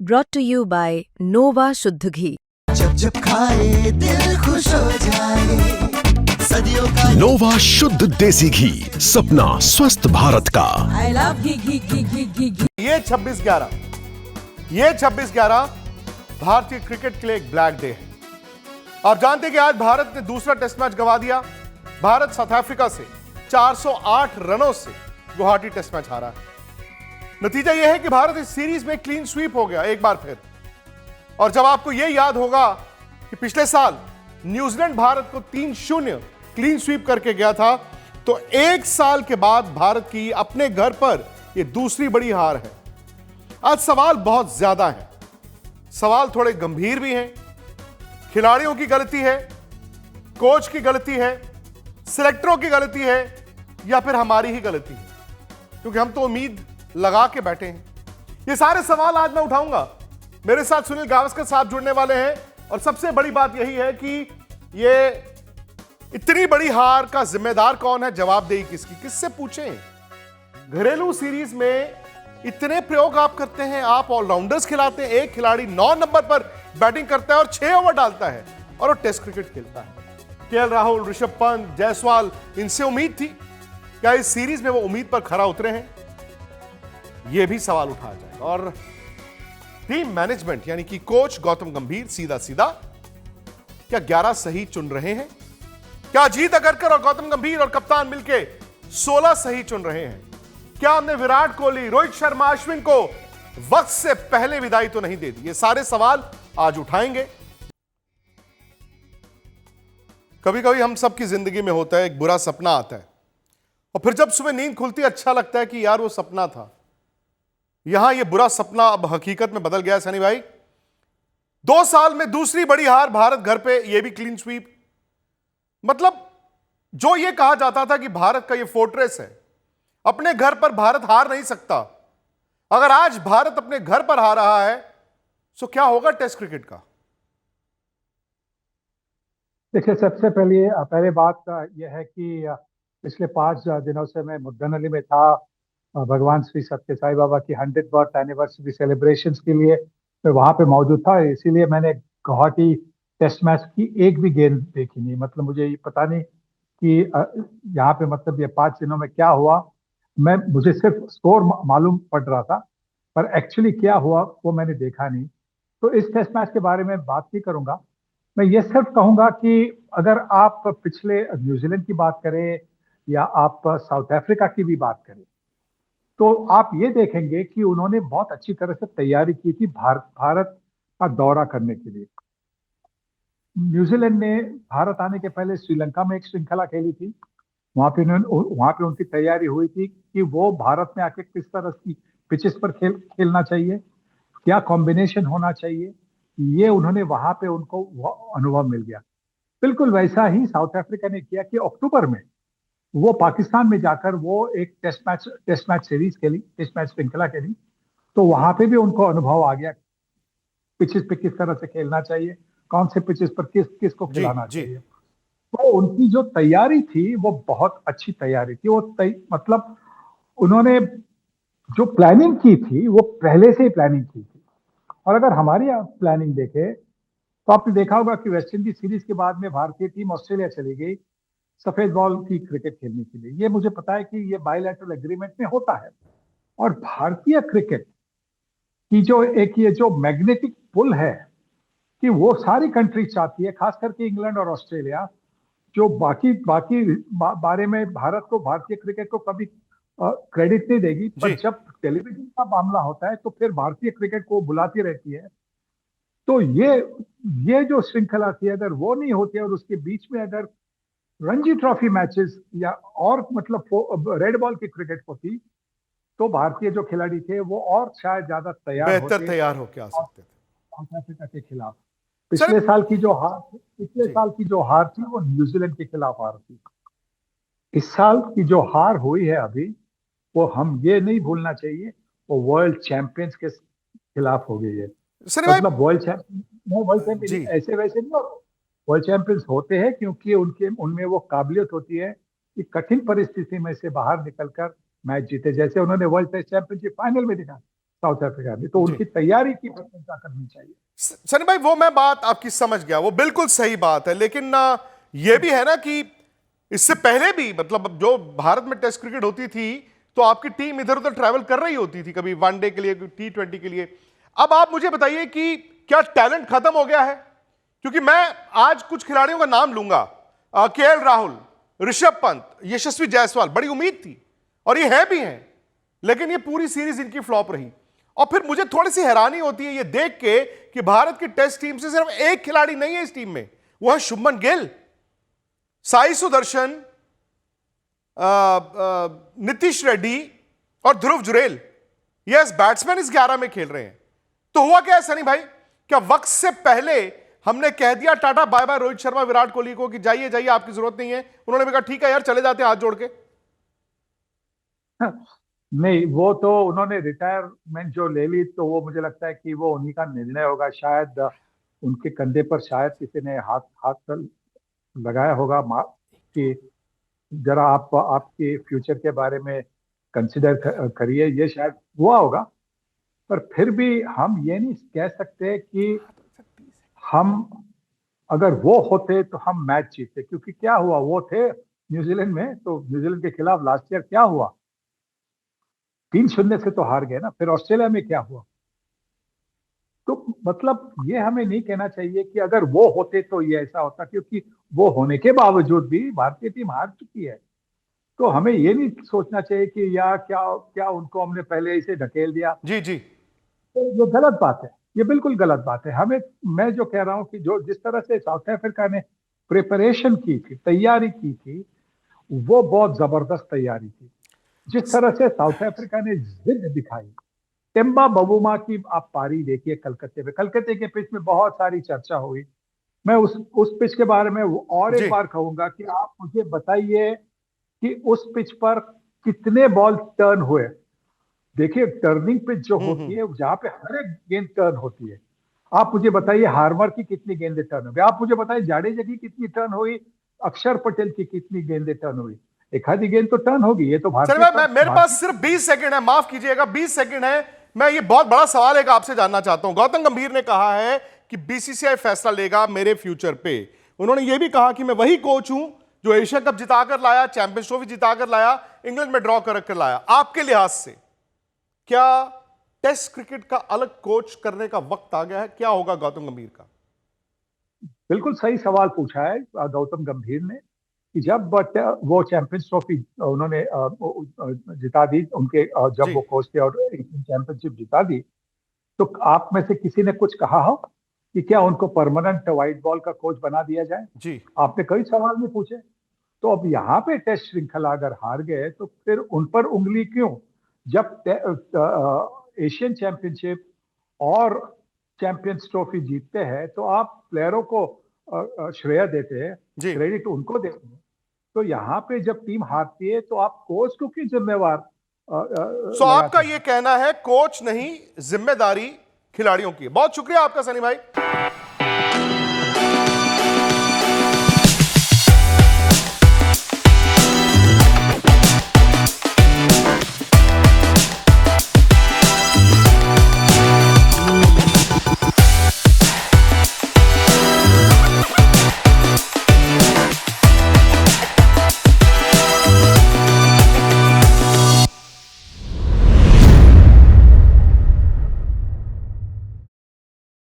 brought to you by Nova शुद्ध घी। जब जब खाए दिल खुश हो जाए, सदियों का नोवा शुद्ध देसी घी, सपना स्वस्थ भारत का। I love घी। ये 26/11 भारतीय क्रिकेट के लिए एक ब्लैक डे है। आप जानते हैं कि आज भारत ने दूसरा टेस्ट मैच गंवा दिया। भारत साउथ अफ्रीका से 408 रनों से गुवाहाटी टेस्ट मैच हारा है। नतीजा यह है कि भारत इस सीरीज में क्लीन स्वीप हो गया एक बार फिर। और जब आपको यह याद होगा कि पिछले साल न्यूजीलैंड भारत को 3-0 क्लीन स्वीप करके गया था, तो एक साल के बाद भारत की अपने घर पर यह दूसरी बड़ी हार है। आज सवाल बहुत ज्यादा है, सवाल थोड़े गंभीर भी हैं। खिलाड़ियों की गलती है, कोच की गलती है, सिलेक्टरों की गलती है, या फिर हमारी ही गलती है? क्योंकि हम तो उम्मीद लगा के बैठे हैं। ये सारे सवाल आज मैं उठाऊंगा। मेरे साथ सुनील गावस्कर साहब जुड़ने वाले हैं। और सबसे बड़ी बात यही है कि ये इतनी बड़ी हार का जिम्मेदार कौन है, जवाबदेही किसकी, किससे पूछें? घरेलू सीरीज में इतने प्रयोग आप करते हैं, आप ऑलराउंडर्स खिलाते हैं, एक खिलाड़ी 9 नंबर पर बैटिंग करता है और 6 ओवर डालता है और वो टेस्ट क्रिकेट खेलता है। केएल राहुल, ऋषभ पंत, जायसवाल, इनसे उम्मीद थी। क्या इस सीरीज में वो उम्मीद पर खरा उतरे हैं? यह भी सवाल उठाया जाएगा। और टीम मैनेजमेंट यानी कि कोच गौतम गंभीर सीधा सीधा क्या 11 सही चुन रहे हैं? क्या अजीत अगरकर और गौतम गंभीर और कप्तान मिलकर 16 सही चुन रहे हैं? क्या हमने विराट कोहली, रोहित शर्मा, अश्विन को वक्त से पहले विदाई तो नहीं दे दी? ये सारे सवाल आज उठाएंगे। कभी कभी हम सबकी जिंदगी में होता है, एक बुरा सपना आता है और फिर जब सुबह नींद खुलती है अच्छा लगता है कि यार वो सपना था। यहां ये बुरा सपना अब हकीकत में बदल गया है सनी भाई। 2 साल में दूसरी बड़ी हार भारत घर पे, ये भी क्लीन स्वीप। मतलब जो ये कहा जाता था कि भारत का ये फोर्ट्रेस है, अपने घर पर भारत हार नहीं सकता। अगर आज भारत अपने घर पर हार रहा है तो क्या होगा टेस्ट क्रिकेट का? देखिए, सबसे पहले बात यह है कि पिछले 5 दिनों से मैं मुद्दनली में था भगवान श्री सत्य साई बाबा की 100th बर्थ एनिवर्सरी सेलिब्रेशंस के लिए। मैं वहां पे मौजूद था, इसीलिए मैंने गुवाहाटी टेस्ट मैच की एक भी गेंद देखी नहीं। मतलब मुझे ये पता नहीं कि यहाँ पे मतलब ये 5 दिनों में क्या हुआ। मुझे सिर्फ स्कोर मालूम पड़ रहा था, पर एक्चुअली क्या हुआ वो मैंने देखा नहीं। तो इस टेस्ट मैच के बारे में बात नहीं करूंगा। मैं ये सिर्फ कहूंगा कि अगर आप पिछले न्यूजीलैंड की बात करें या आप साउथ अफ्रीका की भी बात करें, तो आप ये देखेंगे कि उन्होंने बहुत अच्छी तरह से तैयारी की थी भारत का दौरा करने के लिए। न्यूजीलैंड ने भारत आने के पहले श्रीलंका में एक श्रृंखला खेली थी। वहां पे उनकी तैयारी हुई थी कि वो भारत में आके किस तरह की पिचेस पर खेलना चाहिए, क्या कॉम्बिनेशन होना चाहिए। ये उन्होंने वहां पे उनको अनुभव मिल गया। बिल्कुल वैसा ही साउथ अफ्रीका ने किया कि अक्टूबर में वो पाकिस्तान में जाकर वो एक टेस्ट मैच सीरीज खेली, टेस्ट मैच श्रृंखला खेली। तो वहां पे भी उनको अनुभव आ गया पिचेस पे किस तरह से खेलना चाहिए, कौन से पिचेस पर किसको खिलाना चाहिए। तो उनकी जो तैयारी थी वो बहुत अच्छी तैयारी थी। मतलब उन्होंने जो प्लानिंग की थी वो पहले से ही प्लानिंग की थी। और अगर हमारी प्लानिंग देखें तो आपने देखा होगा कि वेस्ट इंडीज सीरीज के बाद में भारतीय टीम ऑस्ट्रेलिया चली गई सफेद बॉल की क्रिकेट खेलने के लिए। ये मुझे पता है कि ये बायलैटरल एग्रीमेंट में होता है। और भारतीय क्रिकेट की ये जो मैग्नेटिक पुल है कि वो सारी कंट्री चाहती है, खास करके इंग्लैंड और ऑस्ट्रेलिया, जो बाकी बारे में भारतीय क्रिकेट को कभी क्रेडिट नहीं देगी, पर जब टेलीविजन का मामला होता है तो फिर भारतीय क्रिकेट को बुलाती रहती है। तो ये जो श्रृंखला थी, अगर वो नहीं होती और उसके बीच में अगर रणजी ट्रॉफी मैचेस या और मतलब रेड बॉल की क्रिकेट होती, तो भारतीय जो खिलाड़ी थे वो और शायद ज्यादा बेहतर तैयार होकर आ सकते थे साउथ अफ्रीका के खिलाफ। पिछले साल की जो हार थी वो न्यूजीलैंड के खिलाफ हार थी। इस साल की जो हार हुई है अभी, वो हम ये नहीं भूलना चाहिए, वो वर्ल्ड चैंपियंस के खिलाफ हो गई है। मतलब वर्ल्ड चैंपियन ऐसे वैसे नहीं, वर्ल्ड चैंपियंस होते हैं क्योंकि उनमें वो काबिलियत होती है कि कठिन परिस्थिति में से बाहर निकलकर मैच जीते। जैसे उन्होंने वर्ल्ड टेस्ट चैंपियनशिप फाइनल में दिखा साउथ अफ्रीका में, तो उनकी तैयारी की प्रशंसा करनी चाहिए। सनी भाई, वो मैं बात आपकी समझ गया, वो बिल्कुल सही बात है, लेकिन ये भी है ना कि इससे पहले भी, मतलब जो भारत में टेस्ट क्रिकेट होती थी तो आपकी टीम इधर उधर ट्रैवल कर रही होती थी, कभी वनडे के लिए, T20 के लिए। अब आप मुझे बताइए कि क्या टैलेंट खत्म हो गया है? क्योंकि मैं आज कुछ खिलाड़ियों का नाम लूंगा, केएल राहुल, ऋषभ पंत, यशस्वी जायसवाल, बड़ी उम्मीद थी और ये है भी हैं, लेकिन ये पूरी सीरीज इनकी फ्लॉप रही। और फिर मुझे थोड़ी सी हैरानी होती है ये देख के कि भारत की टेस्ट टीम से सिर्फ एक खिलाड़ी नहीं है इस टीम में, वो है शुभमन गिल, साई सुदर्शन, नीतीश रेड्डी और ध्रुव जुरेल। यस, बैट्समैन इस 11 में खेल रहे हैं। तो हुआ क्या है सनी भाई, क्या वक्त से पहले हमने कह दिया tata bye bye Rohit Sharma, Virat Kohli को कि जाइए जाइए, आपकी जरूरत नहीं है? उन्होंने भी कहा ठीक है यार, चले जाते हैं हाथ जोड़ के। नहीं, वो तो उन्होंने रिटायरमेंट जो ले ली, तो वो मुझे लगता है कि वो उन्हीं का निर्णय होगा। शायद उनके कंधे पर शायद किसी ने हाथ लगाया होगा कि जरा आप आपके फ्यूचर के बारे में कंसिडर करिए, ये शायद हुआ होगा। पर फिर भी हम ये नहीं कह सकते कि हम, अगर वो होते तो हम मैच जीतते, क्योंकि क्या हुआ, वो थे न्यूजीलैंड में, तो न्यूजीलैंड के खिलाफ लास्ट ईयर क्या हुआ, 3-0 से तो हार गए ना। फिर ऑस्ट्रेलिया में क्या हुआ? तो मतलब ये हमें नहीं कहना चाहिए कि अगर वो होते तो ये ऐसा होता, क्योंकि वो होने के बावजूद भी भारतीय टीम हार चुकी है। तो हमें ये नहीं सोचना चाहिए कि या क्या उनको हमने पहले इसे ढकेल दिया। जी जी, तो ये गलत बात है, ये बिल्कुल गलत बात है। मैं जो कह रहा हूं कि जो जिस तरह से साउथ अफ्रीका ने प्रिपरेशन की थी, तैयारी की थी, वो बहुत जबरदस्त तैयारी थी। जिस तरह से साउथ अफ्रीका ने जिद दिखाई, टेम्बा बबूमा की आप पारी देखिए कलकत्ते में, कलकत्ते के पिच में बहुत सारी चर्चा हुई। मैं उस पिच के बारे में और एक बार कहूंगा कि आप मुझे बताइए कि उस पिच पर कितने बॉल टर्न हुए। देखिए, टर्निंग पिच जो होती है, जहां पे हर एक गेंद टर्न होती है, आप मुझे बताइए हार्मर की कितनी गेंदें टर्न हो गई, आप मुझे बताइए जाडेजा की कितनी टर्न हुई, अक्षर पटेल की कितनी गेंदें टर्न हुई। एक आधी गेंद तो टर्न होगी। ये तो मेरे पास सिर्फ 20 सेकंड है, माफ कीजिएगा, 20 सेकंड है। मैं ये बहुत बड़ा सवाल एक आपसे जानना चाहता हूं। गौतम गंभीर ने कहा है कि बीसीसीआई फैसला लेगा मेरे फ्यूचर पे। उन्होंने ये भी कहा कि मैं वही कोच हूं जो एशिया कप जिताकर लाया, चैंपियंस ट्रॉफी जिताकर लाया, इंग्लैंड में ड्रॉ कर लाया। आपके लिहाज से क्या टेस्ट क्रिकेट का अलग कोच करने का वक्त आ गया है? क्या होगा गौतम गंभीर का? बिल्कुल सही सवाल पूछा है गौतम गंभीर ने कि जब वो चैंपियंस ट्रॉफी उन्होंने जिता दी, उनके जब वो कोच थे और चैंपियनशिप जिता दी, तो आप में से किसी ने कुछ कहा हो कि क्या उनको परमानेंट व्हाइट बॉल का कोच बना दिया जाए? जी, आपने कई सवाल भी पूछे। तो अब यहाँ पे टेस्ट श्रृंखला अगर हार गए तो फिर उन पर उंगली क्यों? जब एशियन चैंपियनशिप और चैंपियंस ट्रॉफी जीतते हैं तो आप प्लेयरों को श्रेय देते हैं, क्रेडिट उनको देते हैं। तो यहाँ पे जब टीम हारती है तो आप कोच को क्यों जिम्मेवार? सो आपका ये कहना है कोच नहीं, जिम्मेदारी खिलाड़ियों की। बहुत शुक्रिया आपका सनी भाई।